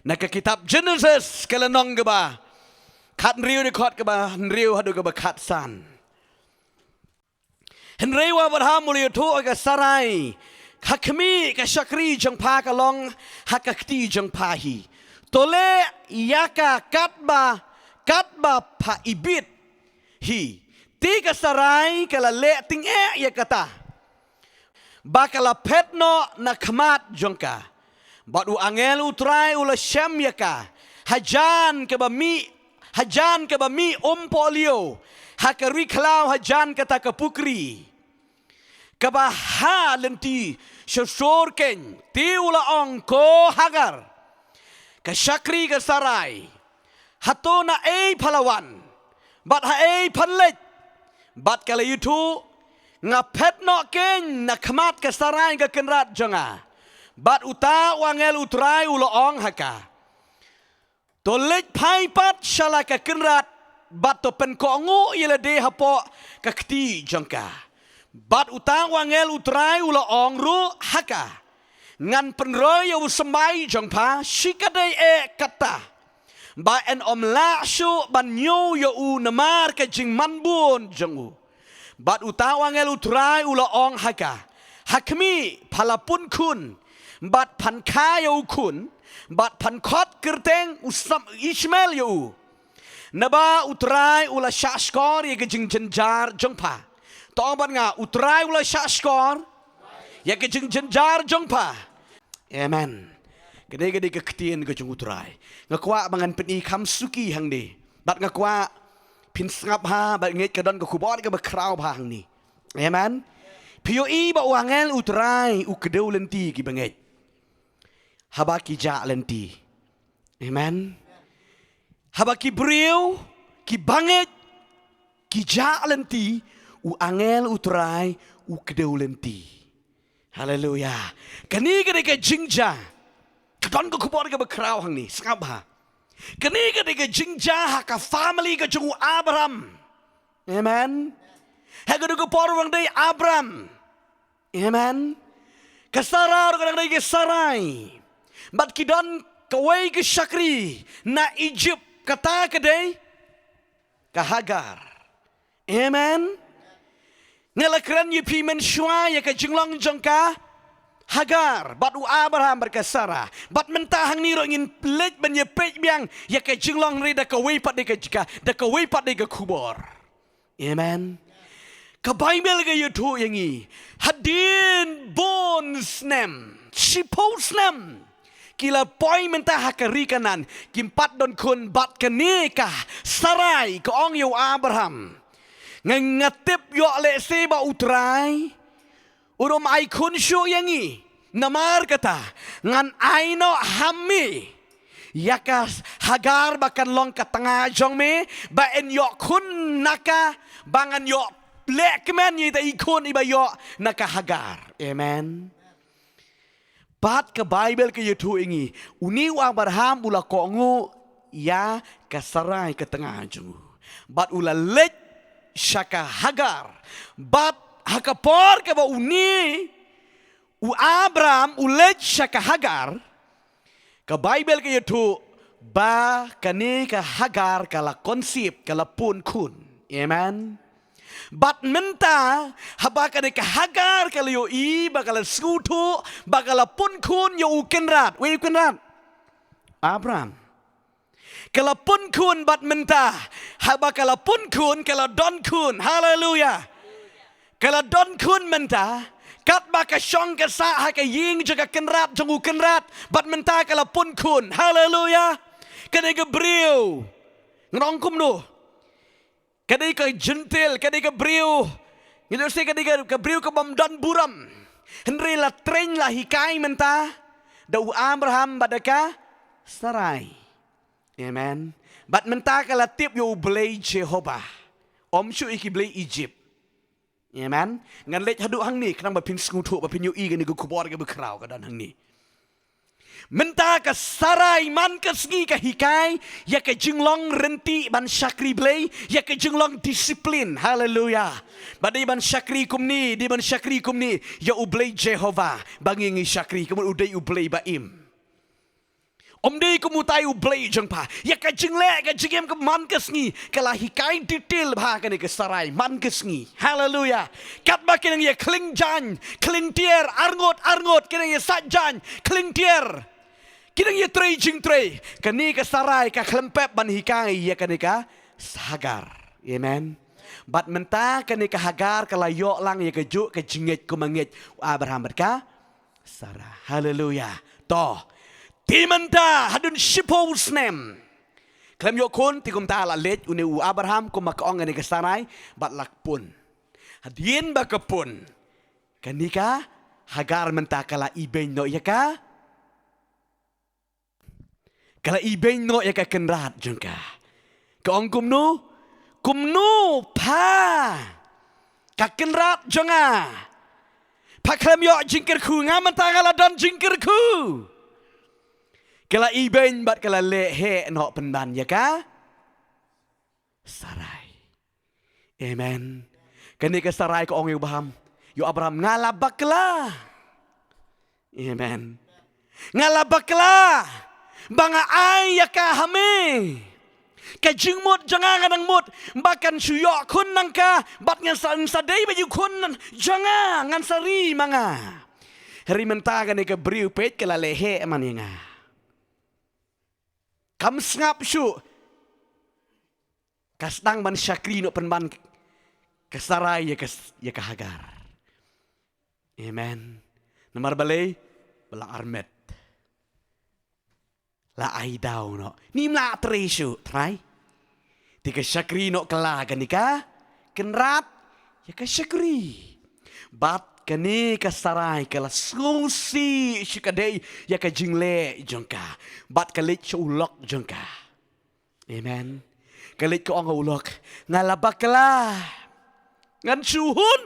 Nak kitab Genesis kelenong ke ba. Kat riu dekot ke ba, riu hadu ke ba kat san. Henry wa Abraham mulai tu ke Sarai. Hakmi ke Syakri jeng pa ke long hakakti jeng pahi. Tole yaka katba pa ibit hi. Ti ke Sarai ke la le ting ya kata. Bakala petno na khamat jongka. Badu angel utrai ula syam yaka. Hajan ke bami polio. Hakari klau hajan kata ke pukri. Kebaha lenti syosor ken. Ti ula ong ko hagar. Ke Syakri ke Sarai. Hato na palawan. Bat ha panlet. Bat kala itu. Ngapet no ken na khamat ke Sarai ke kenrat jonga. Bat uta wangel utrai uloong haka. Tolik paipat syala ke kenrat. Bat to penkongu ila de hapo kakti jongka. Bat uta wangel utrai uloong ru haka. Ngan penroy u semai jongpa shikadai kata. Ba en la shu ban nyu yo u namar ke jing manbun jongu. Bat uta wangel utrai uloong haka. Hakmi palapun kun. Bat pan kaya ukun, bat pan kot kerteng usam Ishmael yu. Naba utrai ula syashkor ya kejeng jenjar jongpa. Tong bat nga utrai ula syashkor ya kejeng jenjar jongpa. Amen. Kedai keketian kejeng utrai. Ngakwa bangan peni kam suki hang ni. Bat ngakwa pin sngap ha bat nget kedon ke kubor ke bekrau ha hang ni. Amen. POE ba wangel utrai ukedeu lenti ki banget. Habaki ja lenti. Amen. Habaki beriu ki banget ki ja lenti u angel utrai u kedeu lenti. Haleluya. Kani ke jingja. Kadon ko kubor ke bekrau hang ni. Sengap ha. Kani ke jingja ha ka family ke jungu Abraham. Amen. Hagadu ko porwang day Abraham. Amen. Kasarar ko nang day Sarai. Bat kidon kawai ke Syakri na Egypt kata kedai ke Hagar. Amen. Ngelakran yupi mensyua ya ke jenglong jongka Hagar. Bat u Abraham berkasara. Bat mentahang ni ro ingin pelit menyepet biang ya ke jenglong ri da kawai pat de ke jika da kawai pat de ke kubor. Amen. Ke Bible ke yutu yangi hadin bones nem shipos nem. Kila poi mentah hakari kanan kimpat don kun bat kenika Sarai ke ong yo Abraham ngatip yo le seba utrai urum ai kun syu yangi namar kata ngan aino hammi yakas Hagar bakan long ke tengah jong me ba en yo kun naka bangan yo lekmen yi ta ikun iba yo naka Hagar. Amen. Bat ke Bible ke yutu ingi. Uni wa Abraham ula kongu ya ke Sarai ke tengah jungu. Bat ula lej syaka Hagar. Bat hakapor ke ba uni u Abraham ulej syaka Hagar. Ke Bible ke yutu ba kani ke Hagar kala konsip kala pun kun. Amen. Bat menta habaka de Hagar kala yo I bakala skutu bakala pun kun yo ukenrat. We ukenrat. Abraham. Kala pun kun bat menta habakala pun kun kala don kun. Haleluya. Kala don kun menta kat baka syong ke sa ha ke ying jaga kenrat jong ukenrat bat menta kala pun kun. Haleluya. Kene Gabriel. Ngrongkum no. Kadai ke jentil, kadai ke beriu. Itu saya kadai ke beriu ke bamdan buram. Henry la train lah hikai mentah. Dau Abraham badaka Sarai. Amen. Bat mentah kala tip yo belai Jehovah. Om syu iki belai Egypt. Amen. Ngan lej hadu hang ni kenang bapin skutu bapin yo I gani ku kubor ke bekrau ka dan hang ni. Mentah ke Sarai man ke segi ke hikai ya ke jenglong renti ban Syakri blay ya ke jenglong disiplin. Haleluya. Badai ban Syakri kumni di ban Syakri kumni ya ublay Jehovah bangingi Syakri kemun udai ublay baim. Om di ko mutai ublay jeng pa. Ya ka jeng le ka jengem ka man kesngi. Kala hikai detail pa ka ni ke sarai man kesngi. Haleluya. Kat ba kinang ya kling jan, kling tier, arngot kinang ya sat jan, kling tier. Kinang ya trei jeng trei. Kani ka sarai ka klempep ban hikai ya kani ka Hagar. Amen. Bat menta kani ka Hagar kala yok lang ya ka juk ka jengit ku mangit Abraham berka Sarah. Haleluya. Toh Timanta hadun shipo snem. Klem yo kun tikum ta la let uni u Abraham ko makaong ni kasaray bat lakpun. Hadien ba kapun. Kanika Hagar menta kala ibeng no yaka. Kala ibeng no yaka kenrat jengka. Kaong kumno pa. Kakenrat jenga. Pa klem yo jingkir ku ngamenta kala don jingkir ku. Kala iben bat kala lehe no pendan ya ka Sarai. Amen. Kani ka Sarai ko ong yo Abraham ngalabakla. Amen. Ngalabakla. Banga ay ya ka hame. Ka jingmut jangan nang mut bakan suyok kun nang ka bat ngan sadai baju kun jangan ngan sari manga. Hari mentaga ni ka briu pet kala lehe maninga. Kam ngap syu. Kasdang ban syakri no penban kesarai ya ka Hagar. Amen. Namar balay bala armet. La ay daw no. Ni mla tresyo try. Ti ka syakri no kalagan ni ka kenrat ya ka syakri. Bat kani kasarai kala susi shikadei ya ka jingle jongka bat kalit sa ulok jongka. Amen. Kalit ko ang ulok ngalabakla ngan suhun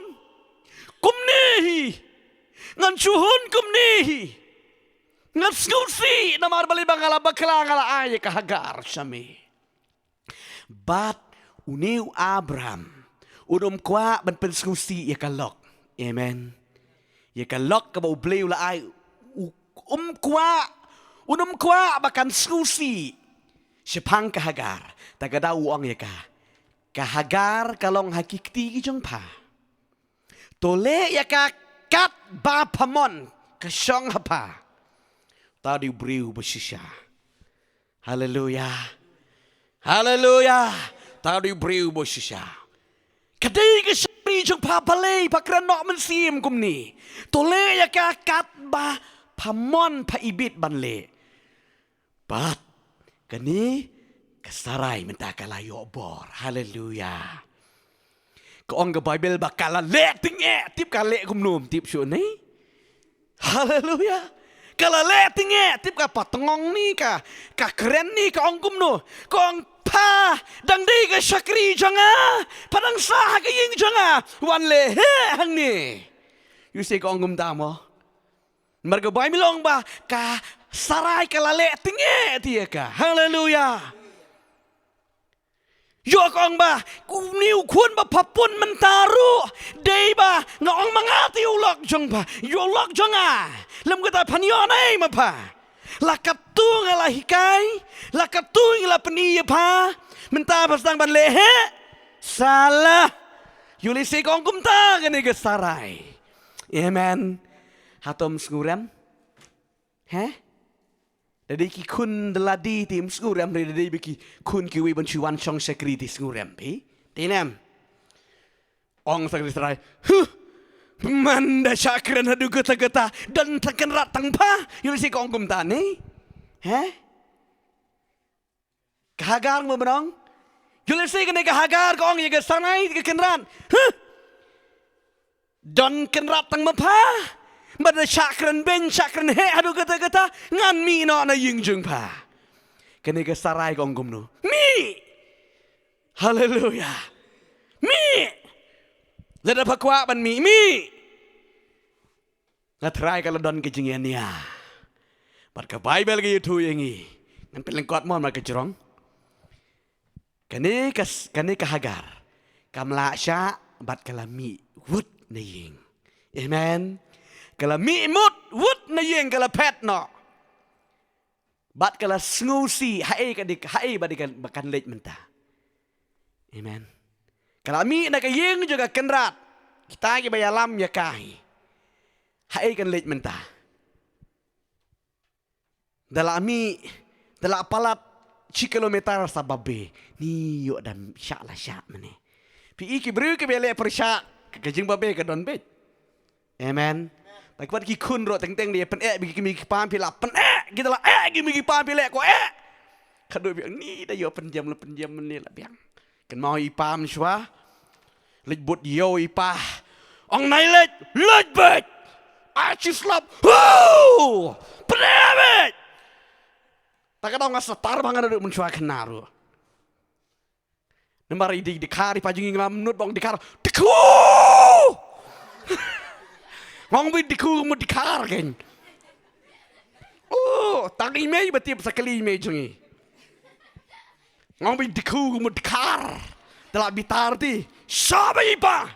kumnehi ngan suhun kumnehi ngan susi na marbali bang ngalabakla ngala ay ka Hagar sami. Bat uniw Abraham unom kwa ban pensusi ya kalok. Amen. Ya kalok ka baublay ula ay unum kwa bakan susi sipang ka Hagar tagadaw ang ya ka Hagar kalong hakikti jong pa tole ya ka kat ba pamon ka syong hapa tadi briu basisya. Haleluya. Haleluya. Tadi briu basisya. Kadai ka jong papalay pakran no man sim kumni tole ya ka kat ba pamon paibit banle bat kani kasaray menta kalayo bor. Haleluya. Kaong ga Bible bakala le tinge tip kale kumnum tip syo ni. Haleluya. Kala le tinge tip ka patengong ni ka keren ni kaong kumno kaong pa dang di ka syakri janga padang sah ka ying janga wan le he hang ni you say ko angum tamo marga bay milong ba ka sarai ka lale tinge tiya ka. Haleluya. Yo ko ang ba kuniu kun ba papun mentaru day ba ngaong mangati ulok jong ba yo ulok janga lam ko ta panyo nay mapa lakatung ala hikai, lakatung ala peniya pa, menta pasang ban lehe, salah, yulisi kong kumta gani sarai. Amen. Hatom sengurem, he? Dadi ki kun deladi tim sengurem, dadi biki kun kiwi bancuan chong sekriti sengurem, pi? Tinem. Ong sakri sarai, Manda syakran hadu geta-geta dan tekan ratang pa. Yuli si kong kumtani. Heh? Kahagar mo benong? Yuli si kene kahagar kong yaga sanay kenrat. Dan kenrat tang pa. Manda syakran ben syakran he hadu geta-geta ngan mi no na yingjung pa. Kene ka saray kong kumno. Mi! Haleluya. Mi! Lada pakwa ban mi. Ngatry ka ladon ke jingyan niya. Bat ka Bible ka yutu yengi. Ngan pelengkot mo ma kajrong. Kani ka Hagar. Kamla siya bat kalami wut na ying. Amen. Kalami mut wut na ying kala pet no. bat kala sngusi hae badikan bakan lej mentah. Amen. Kalau ami nak yeng juga kenrat, kita ke bayalam ya kai. Hae kan lej mentah. Dalam ami, dalam apalat kilometer sababe, ni yuk dan syak lah syak mana. Pi iki beri ke belek persyak, kejeng babe ke don bet. Amen. Tak kuat kikun ro teng-teng dia pen bagi kimi pam pi la pen kita lah kimi pam pi lek ko Kado biang ni dah yo penjam ni lah biang. Kan mau ipam syua. Lej bot yo ipah. Ong nai lej bet. Aci slap. Hu! Penebet. Tak ada ngas setar bangan ada mensyua kenaru. Nembar di kari pajungi ngamnut bang di kar. Diku! Ngong bi diku mo di kar kan. Oh, tak imei betip sekali imei jungi. Ngong bi diku mo di kar. Dalam bitar ti. Siapa ipa?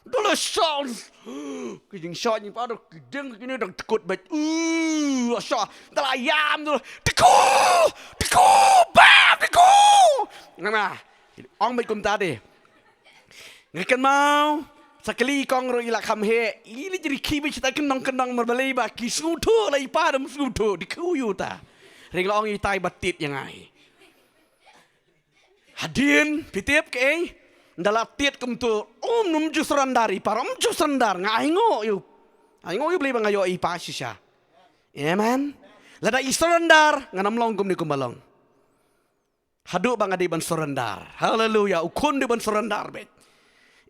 Dulu shot. Kijing shot ni pada kijing kini dah tekut bet. Shot. Dalam ayam tu. Diku, bam, diku. Ngana. Ong bet kum tadi. Ngakan mau. Sekali kong ro ila kam he, ili jadi kibi cita kenang merbelai ba ki sutu lai padam sutu di kuyu ta. Ring long itai batit yang ai. Hadin pitip ke ndala tit kum tu num ju serandari param ju serandar ngai ngo yu. Ai ngo yu beli bang ayo i pa sisa. Amen. Lada i serandar nganam long kum ni kum balong. Hadu bang adi ban serandar. Haleluya ukun di ban serandar bet.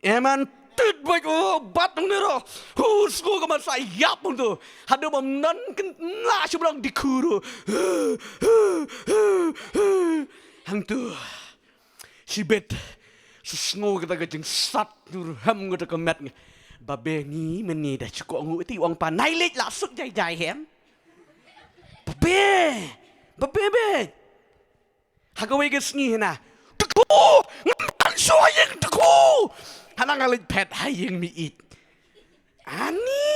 Amen. Tit baik bat nang nero. Husku kaman sayap tu. Hadu nan lah seberang dikuru. Hang tu. Si bet susngo kita kejeng sat durham kita kemet. Babe ni meni dah cukup ngu ti wang panai lek lah suk jai hem. Babe. Hagawe gesni na. Teku. Ngan soyeng teku. Hanang ngalit pet hayeng miit. Ani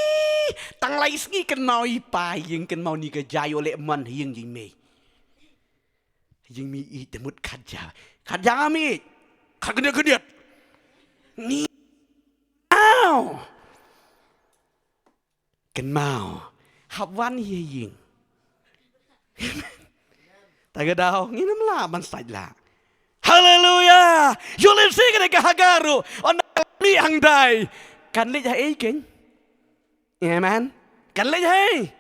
tang lais ni kan mau ipa yang kan mau ni ke jai oleh man hayeng jing me. Hayeng miit temut kaja. Kaja amit. Kagede. Ni. Au. Kan mau. Hawan hayeng. Tagadao nginam lah man sajla. Haleluya. Yulen sing ke hagaru. On mi hangdai. Kan lej hai ken. Amen. Kan lej hai.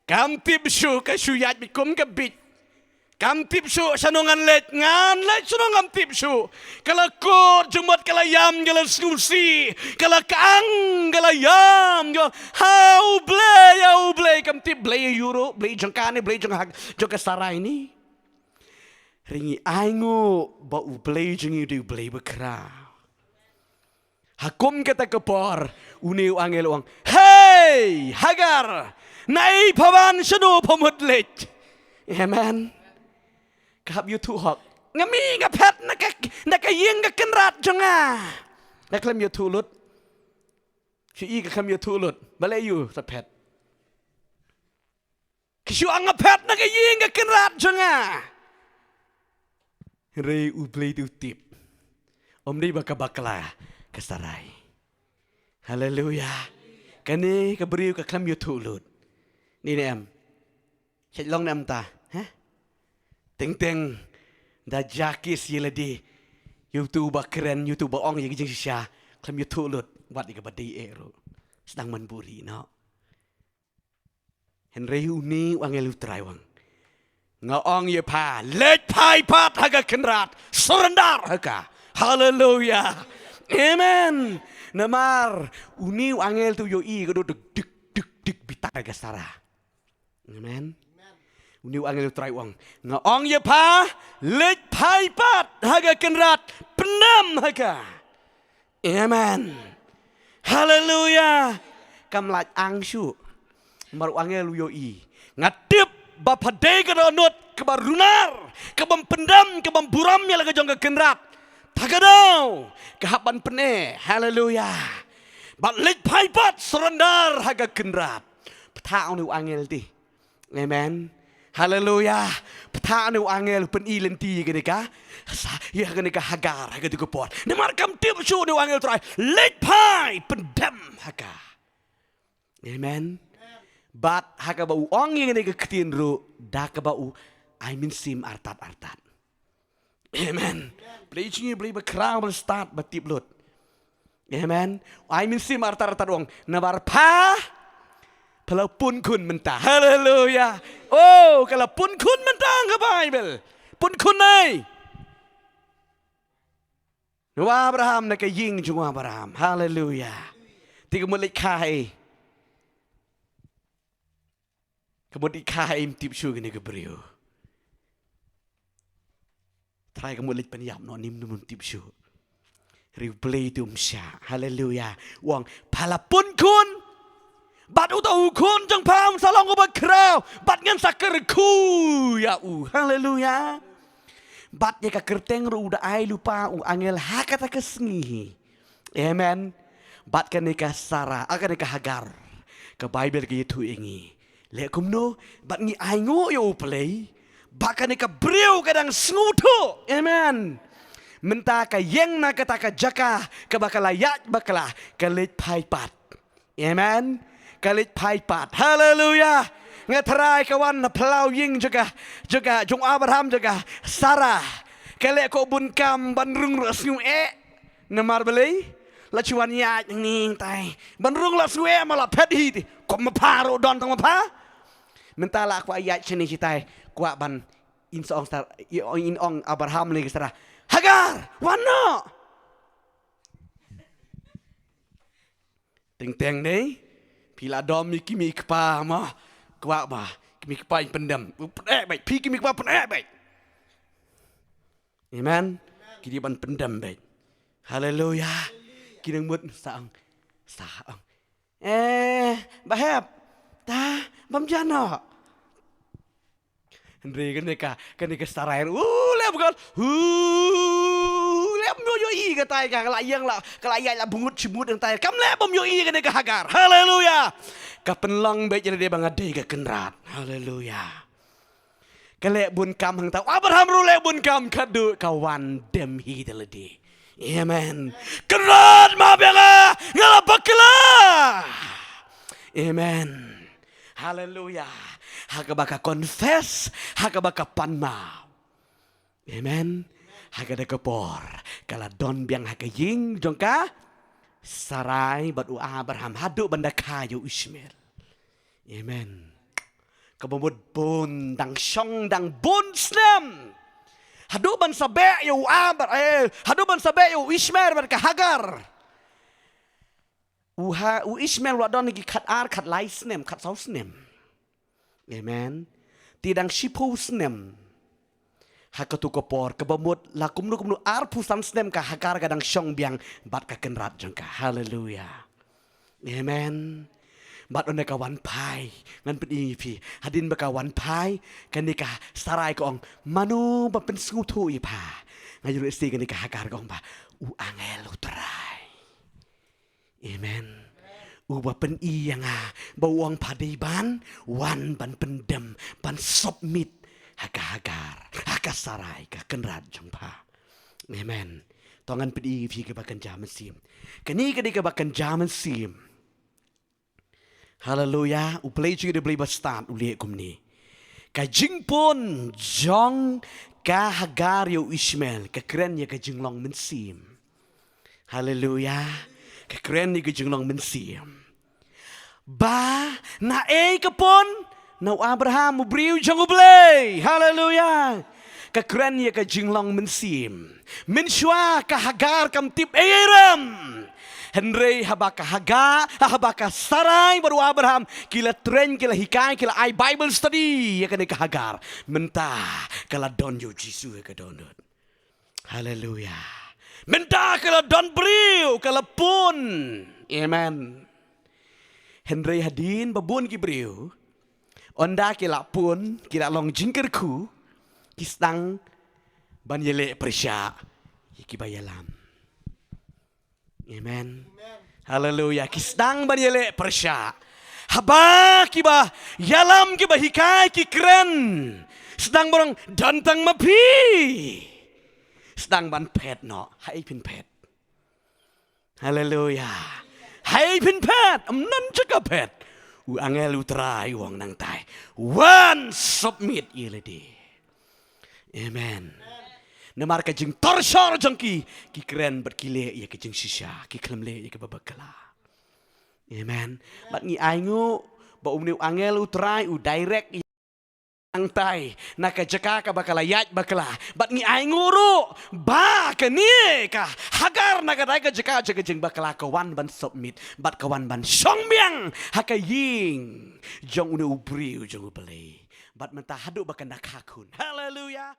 Kam tip shu ka shuyat bi kum ka bit. Kam tip shu sanongan lej ngan lej sanongan tip shu. Kala ko jumat kala yam kala susi. Kala kang kala yam. How blay kam tip blay euro blay jangkane blay jang sarai ni. Ringi aingo ba ublay jengi di ublay bekra. Hakum kata kepor uniu angel uang. Hey Hagar, nai pawan seno pemudlet. Amen. Kahap YouTube hok. Ngami ngapet nak yeng kenrat jonga. Nak lem YouTube lut. Si ka kam YouTube lut. Balai you sapet. Kisu angapet nak yeng kenrat jonga. Rei ublay tu tip. Om di bakla kesarai. Haleluya. Kani keberiu ke klam yutulut. Ni em. Cek long nem ta. Teng da jakis yeladi. YouTube keren YouTube ong yang jeng sisa. Klam yutulut buat di kebadi ero. Sedang menburi no. Henry uni wangelu try wang. Ngaong ye pa let pai pat haga kenrat surrender haga haleluya amen namar uniu angel tu yo i godo dik bitar haga sara amen uniu angel try wang ngaong ye pa let pai pat haga kenrat penam haga amen haleluya kamlat angshu maru angel yo i ngatip Bapadai keronot kebarunar kebempendam kebemburam yang lagi jongga kenrat tagadau kehapan pene haleluya balik paipat serendar haga kenrat petang ni angel ti amen Haleluya. Petanu angel pen ilenti genika. Ya genika Hagar hagatu kepot. Nemar kam tip show nu angel try. Let pai pendam Hagar. Amen. Bat Hagar bau ong yang genika ketin ru dak bau I mean sim artat. Amen. Beli berkerang start batip lut. Amen. I mean sim artat wong. Nabar pa. Kalau pun kun mentah. Haleluya. Oh, kalau pun kun mentah ke Bible. Pun kun nai. Wa Abraham nak ying jung Abraham. Haleluya. Tiga mulik kai. Kemudian kai tip syu gini ke beriu. Try kemulik penyap nonim numun tip syu. Riu play tu umsya. Haleluya. Wang pala pun kun. Bat utau kun jang pam salong ubat kerau. Bat ngan sakar ku ya haleluya. Bat ye ka kerteng ru udah ai lupa angel hakata kesngi. Amen. Bat kan ka Sarah akan ka Hagar. Ka Bible ke itu ingi. Le kumno bat ngi ai ngo yo play. Bat kan ka breu kadang sngutu. Amen. Menta ka yeng na kata ka jaka ka bakalayat bakala ka let pai pat. Amen. Kalit paipat. Haleluya. Ngatrai kawan pelau ying juga jung Abraham juga Sarah. Kalek ko bun kam bandrung rasnu namar belai. Lacuan ya ning tai. Bandrung rasnu malah pedi. Ko maparo don tong mapa. Mentala aku ayat sini citai. Kuat ban in ong Abraham lagi Sarah. Hagar, wano. Ting deh. Pila dom kimi kpa mah kuat bah kimi kpa yang pendam baik pi kimi kpa baik amen kini ban pendam baik haleluya kini mut saang bahap ta bam jana Henry kan ka sarair le bukan lem yo i ka tai ka kalayang la bungut cimut yang tai kam le bom yo i ka ka Hagar haleluya ka penlang baik jadi dia bangade ka kenrat haleluya kale bun kam hang tau Abraham ru le bun kam kadu kawan dem hi deledi amen kenrat ma bela ngala bakla amen haleluya Haga baka confess, haga baka panma. Amen. Haga de kepor. Kala don biang haga ying jongka Sarai batu Abraham hadu banda kayu Ishmael. Amen. Kabumud bun dang syong dang bun snem. Hadu ban sabe yu hadu ban sabe yu Ishmael ban ka Hagar. U Ishmael wa don gi kat kat lai snem kat sau snem. Amen. Tidang shipu snem. Hakatu kopor kebamut lakum nu arpusan snem ka Hagar kadang syong biang bat ka kenrat jengka. Haleluya. Amen. Bat onde kawan pai ngan pedi pi hadin bakawan pai kanika Sarai ko ong manu ba pen skutu i pa. Ngajuru isti kanika Hagar ko ong ba angel utrai. Amen. Ubah pen yang bawang padiban wan ban pendem ban submit Hagar Sarai ka kenrat jumpa. Amen. Tongan pedi fi ke bakan jaman sim. Kani ke bakan jaman sim. Haleluya. Uplay juga beli start uliek kumni. Ka jingpon jong ka Hagar yo Ishmael ka keren ya ka jinglong mensim. Haleluya. Kekeren ni kejunglong mensiam. Ba na kapon na Abraham ubriu jang ublay. Haleluya. Kekeren ni kejunglong mensiam. Menswa ka Hagar kam tip Aram. Henry habaka habaka Sarai baru Abraham kila tren kila hikai kila I Bible study ya kan ka Hagar. Mentah kala don yo Jisu ka donut. Haleluya. Mentah kalau don beriu, kalau pun. Amen. Henry hadin babun ki beriu. Onda kila pun, kila long jingkerku. Kistang ban yele persya. Iki bayalam. Amen. Haleluya. Kistang ban yele persya. Haba kiba yalam kiba hikai ki keren. Sedang borong dantang mapi. Sedang ban pet no. Hai pin pet. Haleluya. Hai pin pet. Nan jaga pet. Angel utrai wong nang tai. One submit yeledi. Amen. Nemar ka jing torsor jengki ki keren berkile ya ke jing sisa ki klemle ya ke babakala. Amen. Bat ngi aingu ba umni angel utrai u direct nang tai naka jaka ka bakala yat bakala. Bat ngi aingu ru ba ka ni ka hagar naka dai ka jaka jaka jing bakala kawan ban submit bat kawan ban songbyang haka ying jong unu ubri jong ubeli. Bat mentah haduk bakan nakakun. Hallelujah.